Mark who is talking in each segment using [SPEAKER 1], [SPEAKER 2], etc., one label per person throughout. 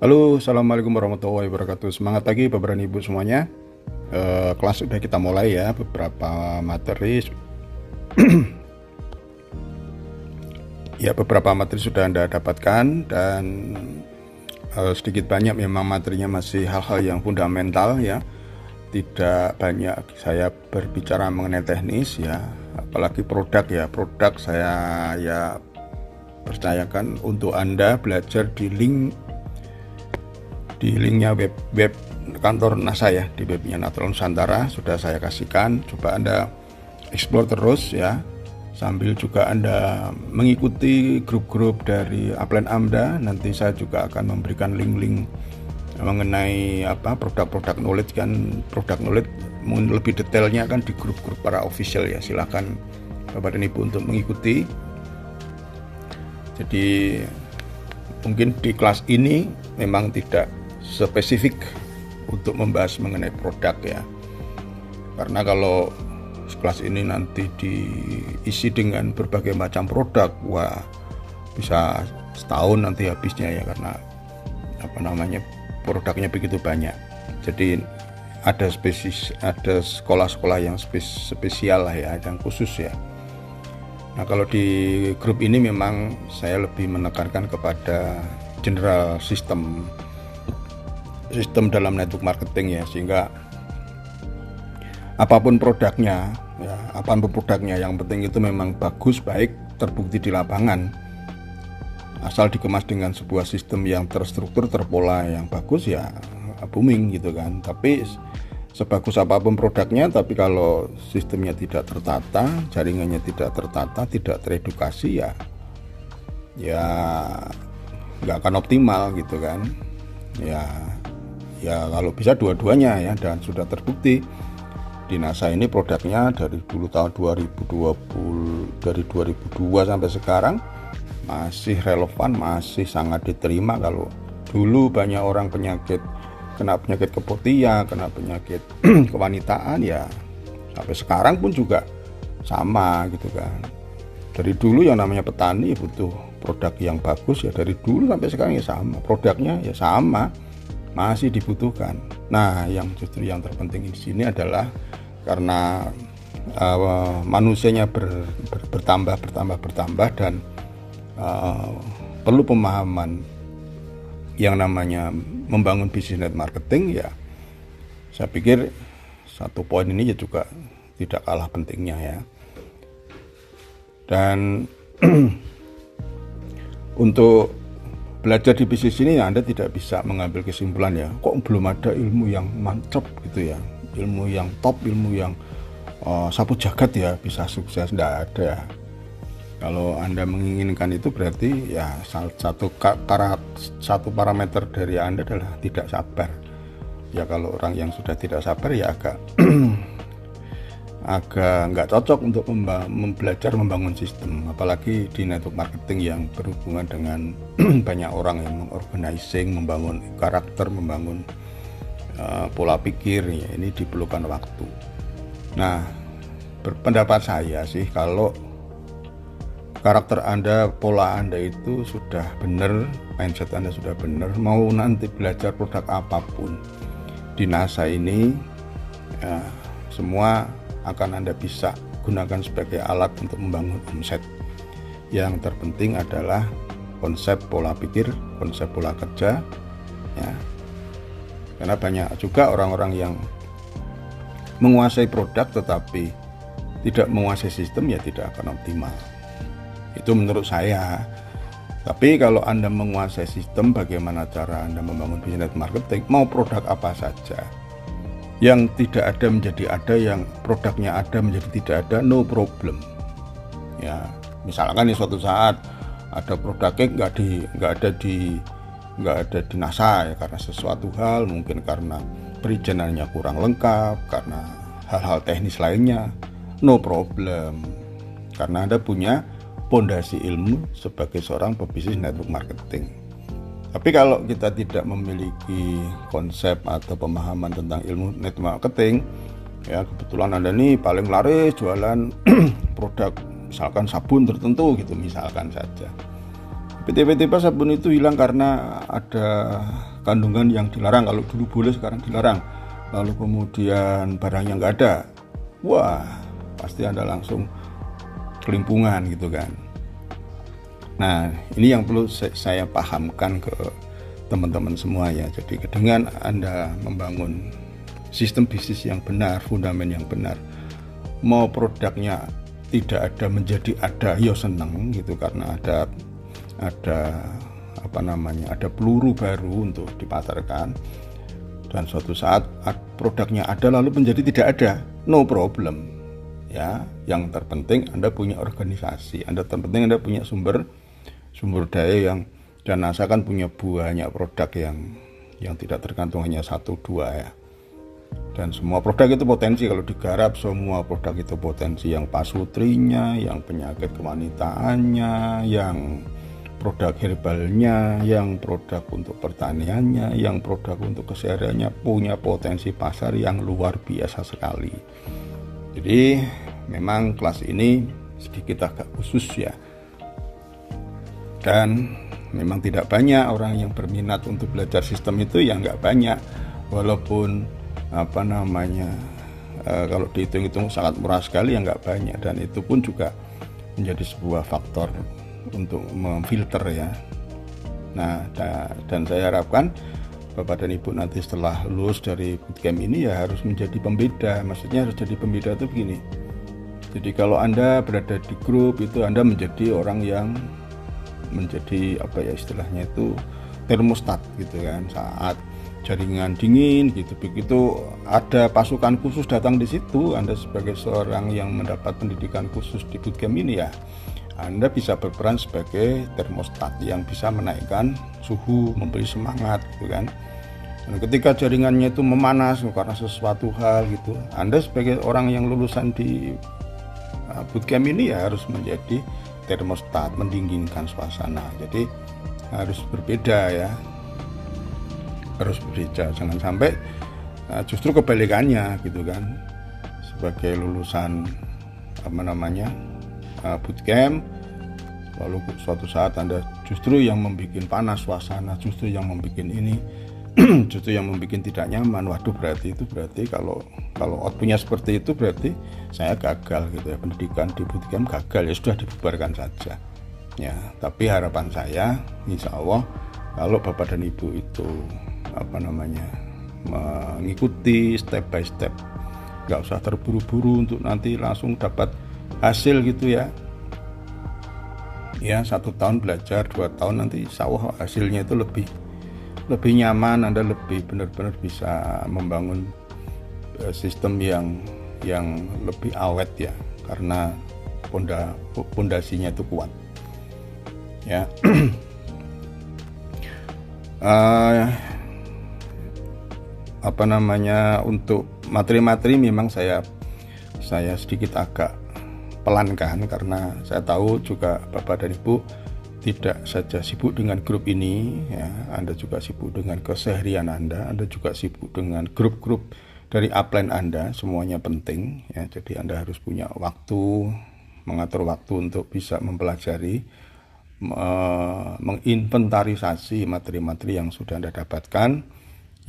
[SPEAKER 1] Halo, assalamualaikum warahmatullahi wabarakatuh. Semangat pagi Bapak dan Ibu semuanya. Kelas sudah kita mulai ya, beberapa materi beberapa materi sudah Anda dapatkan dan sedikit banyak memang materinya masih hal-hal yang fundamental ya. Tidak banyak saya berbicara mengenai teknis ya, apalagi produk ya. Produk saya ya percayakan untuk Anda belajar di linknya web kantor NASA ya, di webnya Natura Nusantara sudah saya kasihkan. Coba Anda explore terus ya, sambil juga Anda mengikuti grup-grup dari upline Anda. Nanti saya juga akan memberikan link-link mengenai produk-produk knowledge kan, produk knowledge lebih detailnya kan di grup-grup para official ya. Silakan Bapak dan Ibu untuk mengikuti. Jadi mungkin di kelas ini memang tidak spesifik untuk membahas mengenai produk ya, karena kalau kelas ini nanti diisi dengan berbagai macam produk, wah bisa setahun nanti habisnya ya, karena produknya begitu banyak. Jadi ada sekolah-sekolah yang spesial lah ya, yang khusus ya. Nah, kalau di grup ini memang saya lebih menekankan kepada general sistem dalam network marketing ya, sehingga apapun produknya yang penting itu memang bagus, baik, terbukti di lapangan. Asal dikemas dengan sebuah sistem yang terstruktur, terpola, yang bagus ya booming gitu kan. Tapi sebagus apapun produknya, tapi kalau sistemnya tidak tertata, jaringannya tidak tertata, tidak teredukasi ya nggak akan optimal gitu kan. Ya kalau bisa dua-duanya ya, dan sudah terbukti di NASA ini produknya dari dulu tahun 2020, dari 2002 sampai sekarang masih relevan, masih sangat diterima. Kalau dulu banyak orang kena penyakit keputihan, kena penyakit kewanitaan ya, sampai sekarang pun juga sama gitu kan. Dari dulu yang namanya petani butuh produk yang bagus ya, dari dulu sampai sekarang ya sama, produknya ya sama, masih dibutuhkan. Nah, yang justru yang terpenting di sini adalah karena manusianya bertambah dan perlu pemahaman yang namanya membangun bisnis net marketing ya. Saya pikir satu poin ini juga tidak kalah pentingnya ya. Dan untuk belajar di bisnis ini ya, Anda tidak bisa mengambil kesimpulan ya, kok belum ada ilmu yang mantap gitu ya, ilmu yang top, ilmu yang sapu jagat ya bisa sukses. Tidak ada ya. Kalau Anda menginginkan itu berarti ya satu parameter dari Anda adalah tidak sabar. Ya kalau orang yang sudah tidak sabar ya agak nggak cocok untuk belajar membangun sistem, apalagi di network marketing yang berhubungan dengan banyak orang yang mengorganising, membangun karakter, membangun pola pikir ya, ini diperlukan waktu. Nah, berpendapat saya sih, kalau karakter Anda, pola Anda itu sudah benar, mindset Anda sudah benar, mau nanti belajar produk apapun di NASA ini ya, semua akan Anda bisa gunakan sebagai alat untuk membangun omset. Yang terpenting adalah konsep pola pikir, konsep pola kerja ya. Karena banyak juga orang-orang yang menguasai produk tetapi tidak menguasai sistem ya tidak akan optimal. Itu menurut saya. Tapi kalau Anda menguasai sistem, bagaimana cara Anda membangun bisnis marketing, mau produk apa saja, yang tidak ada menjadi ada, yang produknya ada menjadi tidak ada, no problem ya. Misalkan di suatu saat ada produknya nggak ada di NASA ya, karena sesuatu hal, mungkin karena perizinannya kurang lengkap, karena hal-hal teknis lainnya, no problem, karena Anda punya fondasi ilmu sebagai seorang pebisnis network marketing. Tapi kalau kita tidak memiliki konsep atau pemahaman tentang ilmu network marketing ya, kebetulan Anda nih paling laris jualan produk misalkan sabun tertentu gitu misalkan saja, tiba-tiba sabun itu hilang karena ada kandungan yang dilarang, kalau dulu boleh sekarang dilarang, lalu kemudian barangnya nggak ada, wah pasti Anda langsung kelimpungan gitu kan. Nah, ini yang perlu saya pahamkan ke teman-teman semua ya. Jadi dengan Anda membangun sistem bisnis yang benar, fundament yang benar, mau produknya tidak ada menjadi ada, ya seneng gitu, karena ada ada peluru baru untuk dipasarkan, dan suatu saat produknya ada lalu menjadi tidak ada, no problem ya. Yang terpenting Anda punya organisasi, terpenting Anda punya sumber daya yang, dan NASA kan punya banyak produk yang tidak tergantung hanya 1-2 ya. Dan semua produk itu potensi kalau digarap, semua produk itu potensi, yang pasutrinya, yang penyakit kewanitaannya, yang produk herbalnya, yang produk untuk pertaniannya, yang produk untuk kesehariannya, punya potensi pasar yang luar biasa sekali. Jadi memang kelas ini sedikit agak khusus ya, dan memang tidak banyak orang yang berminat untuk belajar sistem itu, ya nggak banyak, walaupun kalau dihitung-hitung sangat murah sekali, ya nggak banyak, dan itu pun juga menjadi sebuah faktor untuk memfilter ya. Nah, dan saya harapkan Bapak dan Ibu nanti setelah lulus dari bootcamp ini ya harus menjadi pembeda. Maksudnya harus jadi pembeda itu begini, jadi kalau Anda berada di grup itu, Anda menjadi orang yang menjadi istilahnya itu termostat gitu kan. Saat jaringan dingin gitu, begitu ada pasukan khusus datang di situ, Anda sebagai seorang yang mendapat pendidikan khusus di bootcamp ini ya, Anda bisa berperan sebagai termostat yang bisa menaikkan suhu, memberi semangat gitu kan. Dan ketika jaringannya itu memanas karena sesuatu hal gitu, Anda sebagai orang yang lulusan di bootcamp ini ya harus menjadi termostat, mendinginkan suasana. Jadi harus berbeda ya, harus berbeda, jangan sampai justru kebalikannya gitu kan. Sebagai lulusan bootcamp, lalu suatu saat Anda justru yang membuat panas suasana, justru yang membuat ini justru yang membuat tidak nyaman. Waduh, berarti kalau outputnya seperti itu, berarti saya gagal gitu ya, pendidikan di bootcamp gagal, ya sudah dibubarkan saja ya. Tapi harapan saya, insya Allah kalau Bapak dan Ibu itu mengikuti step by step, nggak usah terburu-buru untuk nanti langsung dapat hasil gitu ya. 1 tahun belajar, 2 tahun nanti insya Allah hasilnya itu lebih nyaman, Anda lebih benar-benar bisa membangun sistem yang lebih awet ya, karena pondasinya itu kuat ya. Untuk materi-materi memang saya sedikit agak pelankan, karena saya tahu juga Bapak dan Ibu tidak saja sibuk dengan grup ini ya, Anda juga sibuk dengan keseharian Anda juga sibuk dengan grup-grup dari upline Anda, semuanya penting ya. Jadi Anda harus punya waktu, mengatur waktu untuk bisa mempelajari, menginventarisasi materi-materi yang sudah Anda dapatkan,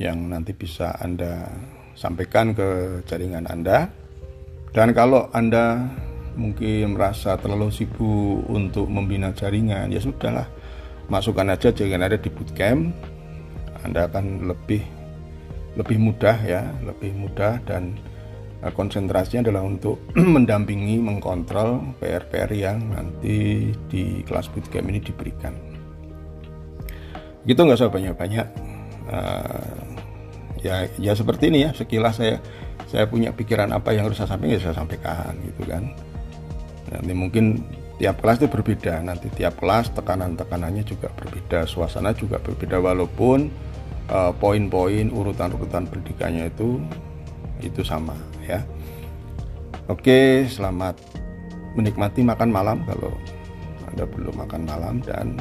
[SPEAKER 1] yang nanti bisa Anda sampaikan ke jaringan Anda. Dan kalau Anda mungkin merasa terlalu sibuk untuk membina jaringan, ya sudahlah, masukkan aja jaringan Anda di bootcamp. Anda akan lebih mudah ya, lebih mudah, dan konsentrasinya adalah untuk mendampingi, mengkontrol PR-PR yang nanti di kelas bootcamp ini diberikan. Gitu, nggak usah banyak-banyak. Ya seperti ini ya, sekilas saya punya pikiran apa yang harus saya sampaikan, ya saya sampaikan gitu kan. Nanti mungkin tiap kelas itu berbeda, nanti tiap kelas tekanannya juga berbeda, suasana juga berbeda, walaupun poin-poin urutan-urutan pendidikannya itu sama ya. Oke, selamat menikmati makan malam kalau Anda belum makan malam, dan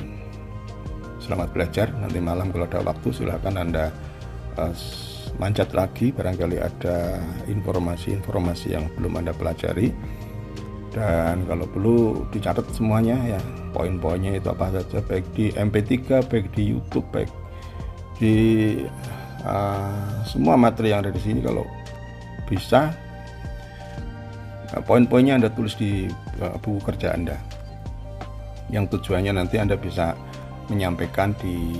[SPEAKER 1] selamat belajar. Nanti malam kalau ada waktu silahkan Anda manjat lagi, barangkali ada informasi-informasi yang belum Anda pelajari, dan kalau perlu dicatat semuanya ya, poin-poinnya itu apa saja, baik di MP3, baik di YouTube, baik di semua materi yang ada di sini kalau bisa poin-poinnya Anda tulis di buku kerja Anda, yang tujuannya nanti Anda bisa menyampaikan di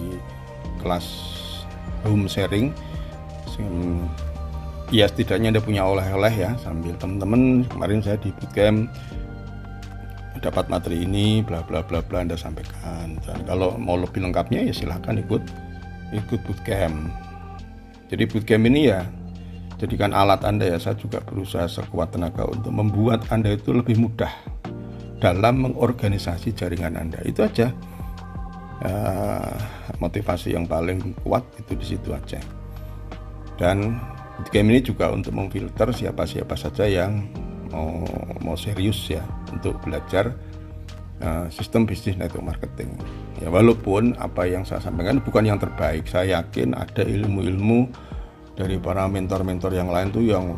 [SPEAKER 1] kelas home sharing. Ya setidaknya Anda punya oleh-oleh ya, sambil teman-teman kemarin saya di bootcamp dapat materi ini bla bla bla bla Anda sampaikan. Dan kalau mau lebih lengkapnya ya silahkan ikut bootcamp. Jadi bootcamp ini ya jadikan alat Anda ya. Saya juga berusaha sekuat tenaga untuk membuat Anda itu lebih mudah dalam mengorganisasi jaringan Anda. Itu aja. Motivasi yang paling kuat itu di situ aja. Dan bootcamp ini juga untuk memfilter siapa-siapa saja yang mau serius ya untuk belajar sistem bisnis network marketing. Ya walaupun apa yang saya sampaikan bukan yang terbaik, saya yakin ada ilmu-ilmu dari para mentor-mentor yang lain tuh yang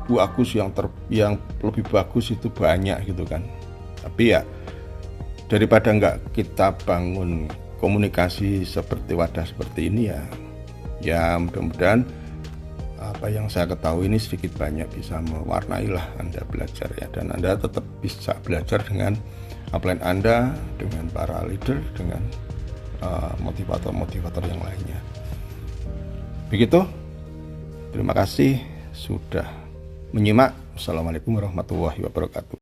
[SPEAKER 1] bagus, yang lebih bagus itu banyak gitu kan. Tapi ya daripada nggak kita bangun komunikasi seperti wadah seperti ini ya mudah-mudahan apa yang saya ketahui ini sedikit banyak bisa mewarnai lah Anda belajar ya, dan Anda tetap bisa belajar dengan upline Anda, dengan para leader, dengan motivator-motivator yang lainnya. Begitu. Terima kasih sudah menyimak. Assalamualaikum warahmatullahi wabarakatuh.